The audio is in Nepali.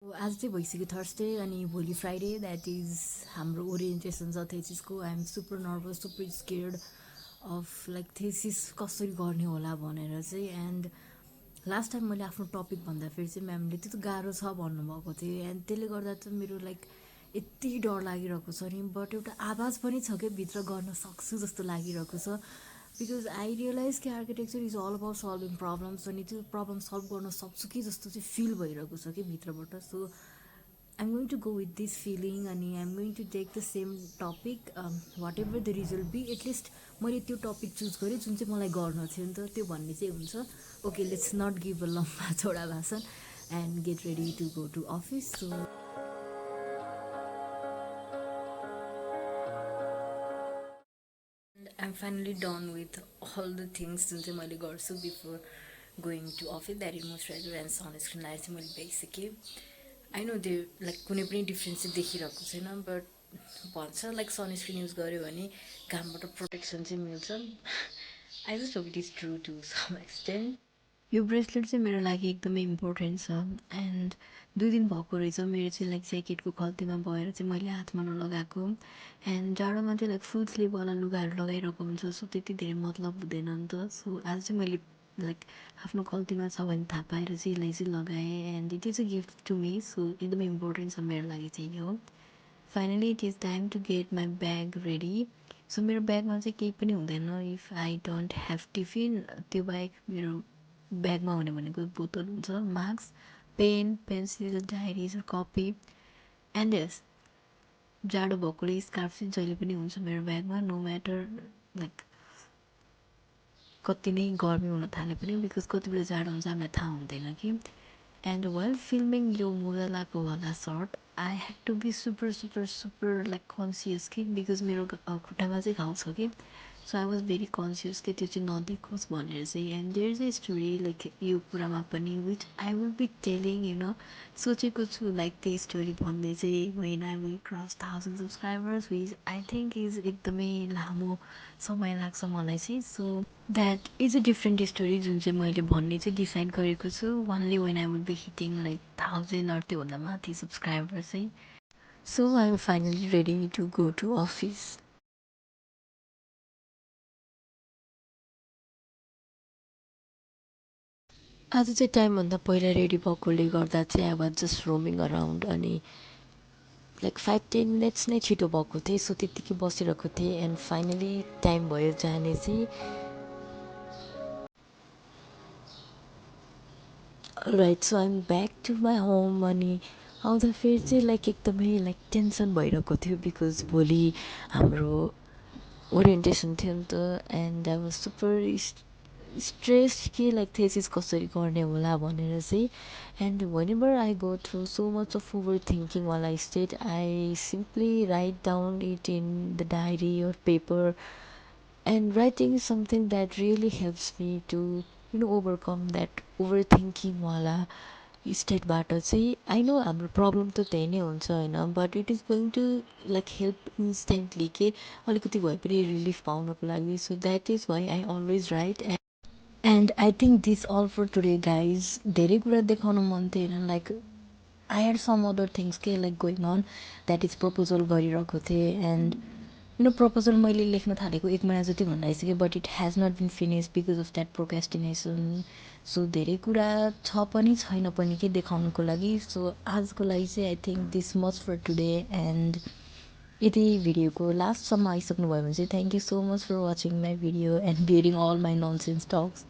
आज चाहिँ भइसक्यो थर्सडे अनि भोलि फ्राइडे द्याट इज हाम्रो ओरिएन्टेसन छ थेसिसको। I am super nervous super scared of like thesis कसरी गर्ने होला भनेर चाहिँ। एन्ड लास्ट टाइम मैले आफ्नो टपिक भन्दाखेरि चाहिँ म्यामले त्यो त गाह्रो छ भन्नुभएको थियो एन्ड त्यसले गर्दा चाहिँ मेरो लाइक यति डर लागिरहेको छ नि। बट एउटा आवाज पनि छ क्या भित्र गर्न सक्छु जस्तो लागिरहेको छ। बिकज आई रियलाइज कि architecture is all about solving problems अनि त्यो प्रब्लम सल्भ गर्न सक्छु कि जस्तो चाहिँ फिल भइरहेको छ कि भित्रबाट। So I'm going to go with this feeling अनि I'm going to take the same topic whatever the result be. At least मैले त्यो टपिक चुज गरेँ जुन चाहिँ मलाई गर्न थियो नि त, त्यो भन्ने चाहिँ हुन्छ। Okay let's not give a लम्बा चौडा भाषण and get ready to go to office. So I'm finally done with all the things जुन चाहिँ मैले गर्छु before going to office. That is moisturiser and sunscreen लगाएर चाहिँ मैले भइसकेँ। आई नो त्यो लाइक कुनै पनि डिफ्रेन्स चाहिँ देखिरहेको छैन, बट भन्छ लाइक सनस्क्रिन युज गर्यो भने घामबाट प्रोटेक्सन चाहिँ मिल्छ। I just hope it is true to some extent. यो ब्रेसलेट चाहिँ मेरो लागि एकदमै इम्पोर्टेन्ट छ। एन्ड 2 दिन भएको रहेछ मेरो चाहिँ लाइक ज्याकेटको खल्तीमा भएर चाहिँ मैले हातमा नलगाएको। एन्ड जाडोमा चाहिँ लाइक फुल स्लिभवाला लुगाहरू लगाइरहेको हुन्छ, सो त्यति धेरै मतलब हुँदैन नि त। सो आज चाहिँ मैले लाइक आफ्नो खल्तीमा छ भने थाहा पाएर चाहिँ यसलाई चाहिँ लगाएँ and it is a gift to me. So एकदमै इम्पोर्टेन्ट छ मेरो लागि चाहिँ यो। Finally it is time to get my bag ready. So मेरो ब्यागमा चाहिँ केही पनि हुँदैन if I don't have tiffin. त्यो बाहेक मेरो ब्यागमा हुने भनेको बोतल हुन्छ, mask, pen, pencil, diaries, copy and यस जाडो भएकोले स्कार्फ चाहिँ जहिले पनि हुन्छ मेरो ब्यागमा, नो म्याटर लाइक कति नै गर्मी हुन थाले पनि, बिकज कति बेला जाडो हुन्छ हामीलाई थाहा हुँदैन कि। एन्ड वेल फिल्मिङ यो मोजालाको वाला shirt I had to be super super super like conscious कि, बिकज मेरो खुट्टामा चाहिँ घाउ छ कि। So I was very conscious कि त्यो चाहिँ नदेखोस् भनेर चाहिँ। And there is a story like यो कुरामा पनि which I will be telling सोचेको छु लाइक त्यही स्टोरी भन्दै चाहिँ when I will cross 1000 subscribers which I think is एकदमै लामो समय लाग्छ मलाई चाहिँ। So that is a different story जुन चाहिँ मैले भन्ने चाहिँ डिसाइड गरेको छु only when I will be hitting like 1000 त्योभन्दा माथि सब्सक्राइबर्स चाहिँ। So I am finally ready to go to office. आज चाहिँ टाइमभन्दा पहिला रेडी भएकोले गर्दा चाहिँ I was just roaming around अनि लाइक 5-10 मिनट्स नै छिटो भएको थिएँ। सो त्यत्तिकै बसिरहेको थिएँ एन्ड फाइनली टाइम भयो जाने चाहिँ। Right so I'm back to my home अनि आउँदाखेरि चाहिँ लाइक एकदमै लाइक टेन्सन भइरहेको थियो बिकज भोलि हाम्रो ओरिएन्टेसन थियो नि त। And I was super stress कि लाइक थेसिस कसरी गर्ने होला भनेर चाहिँ। And when ever I go through so much of over thinking wall I state I simply write down it in the diary or paper, and writing is something that really helps me to overcome that overthinking वाला स्टेटबाट चाहिँ। आई नो हाम्रो प्रब्लम त त्यही नै हुन्छ होइन, but it is going to like help instantly के अलिकति भए पनि रिलिफ पाउनको लागि। So that is why I always write. And I think this all for today guys. धेरै कुरा देखाउनु मन थिएन like I had some other things के like going on that is proposal गरिरहेको थिएँ। एन्ड प्रपोजल मैले लेख्न थालेको 1 महिना जति भन्दा आइसक्यो, but it has not been finish because of that procrastination. So धेरै कुरा छ पनि छैन पनि के देखाउनुको लागि। सो आजको लागि चाहिँ I think this much for today. And यदि भिडियोको लास्टसम्म आइसक्नुभयो भने चाहिँ thank you so much for watching my video and bearing all my nonsense talks.